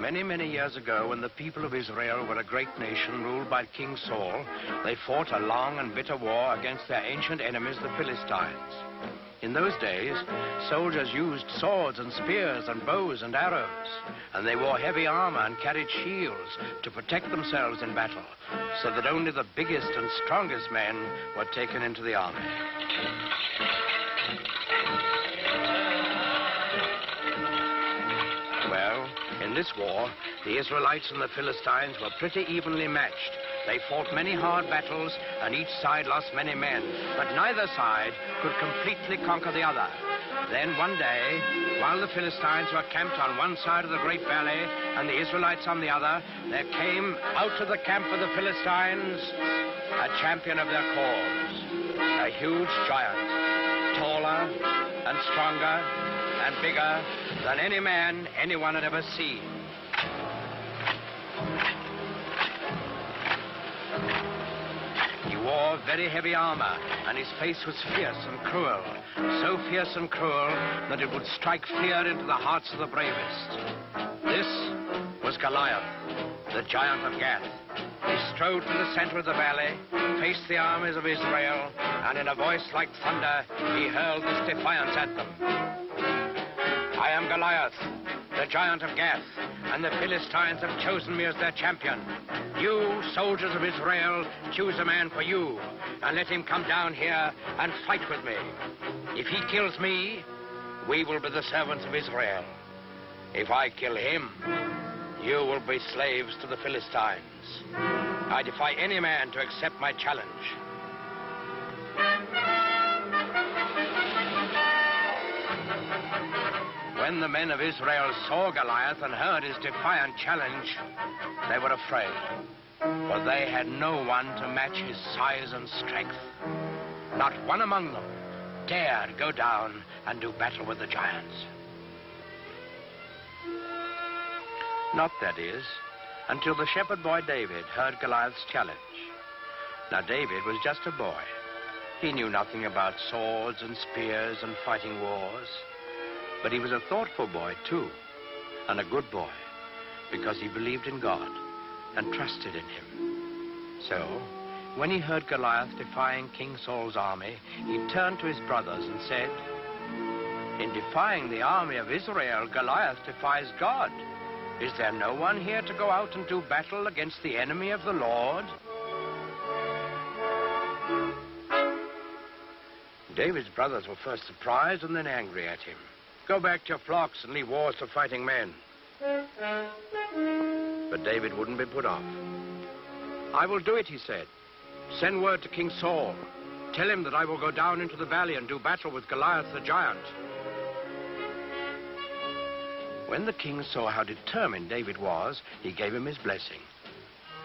Many, many years ago, when the people of Israel were a great nation ruled by King Saul, they fought a long and bitter war against their ancient enemies, the Philistines. In those days, soldiers used swords and spears and bows and arrows, and they wore heavy armor and carried shields to protect themselves in battle, so that only the biggest and strongest men were taken into the army. Well, in this war, the Israelites and the Philistines were pretty evenly matched. They fought many hard battles, and each side lost many men, but neither side could completely conquer the other. Then one day, while the Philistines were camped on one side of the great valley and the Israelites on the other, there came out of the camp of the Philistines a champion of their cause, a huge giant, taller and stronger and bigger than any man anyone had ever seen. He wore very heavy armor, and his face was fierce and cruel, so fierce and cruel that it would strike fear into the hearts of the bravest. This was Goliath, the giant of Gath. He strode to the center of the valley, faced the armies of Israel, and in a voice like thunder, he hurled this defiance at them. I am Goliath, the giant of Gath, and the Philistines have chosen me as their champion. You, soldiers of Israel, choose a man for you, and let him come down here and fight with me. If he kills me, we will be the servants of Israel. If I kill him, you will be slaves to the Philistines. I defy any man to accept my challenge. When the men of Israel saw Goliath and heard his defiant challenge, they were afraid, for they had no one to match his size and strength. Not one among them dared go down and do battle with the giants. Not, that is, until the shepherd boy David heard Goliath's challenge. Now, David was just a boy. He knew nothing about swords and spears and fighting wars. But he was a thoughtful boy, too, and a good boy, because he believed in God and trusted in him. So, when he heard Goliath defying King Saul's army, he turned to his brothers and said, "In defying the army of Israel, Goliath defies God. Is there no one here to go out and do battle against the enemy of the Lord?" David's brothers were first surprised and then angry at him. "Go back to your flocks and leave wars to fighting men." But David wouldn't be put off. "I will do it," he said. "Send word to King Saul. Tell him that I will go down into the valley and do battle with Goliath the giant." When the king saw how determined David was, he gave him his blessing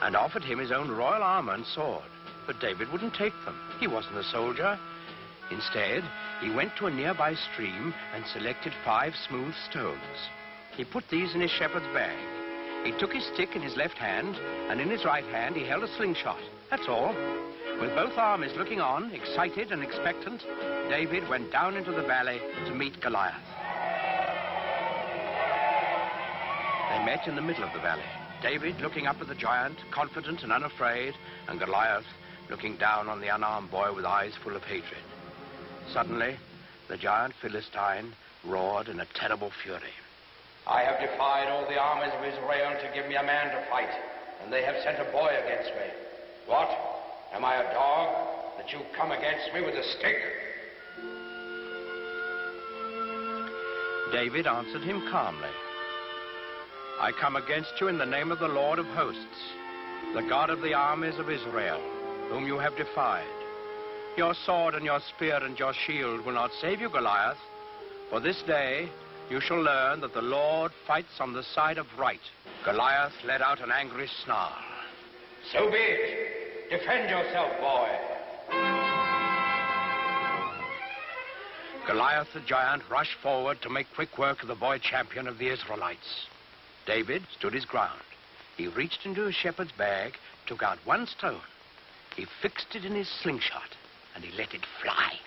and offered him his own royal armor and sword. But David wouldn't take them. He wasn't a soldier. Instead, he went to a nearby stream and selected 5 smooth stones. He put these in his shepherd's bag. He took his stick in his left hand, and in his right hand he held a slingshot. That's all. With both armies looking on, excited and expectant, David went down into the valley to meet Goliath. They met in the middle of the valley. David looking up at the giant, confident and unafraid, and Goliath looking down on the unarmed boy with eyes full of hatred. Suddenly, the giant Philistine roared in a terrible fury. "I have defied all the armies of Israel to give me a man to fight, and they have sent a boy against me. What? Am I a dog that you come against me with a stick?" David answered him calmly. "I come against you in the name of the Lord of hosts, the God of the armies of Israel, whom you have defied. Your sword and your spear and your shield will not save you, Goliath, for this day you shall learn that the Lord fights on the side of right." Goliath let out an angry snarl. "So be it. Defend yourself, boy." Goliath the giant rushed forward to make quick work of the boy champion of the Israelites. David stood his ground. He reached into his shepherd's bag, took out 1 stone. He fixed it in his slingshot, and he let it fly.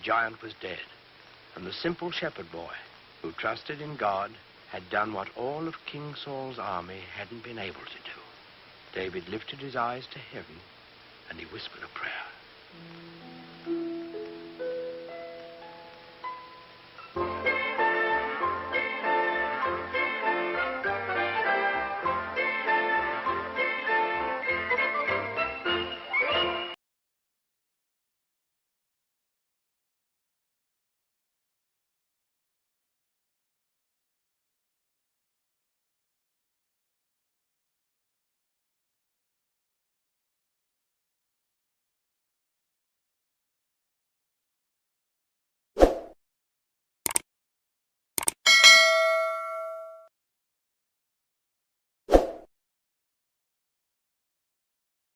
giant was dead, and the simple shepherd boy, who trusted in God, had done what all of King Saul's army hadn't been able to do. David lifted his eyes to heaven, and he whispered a prayer.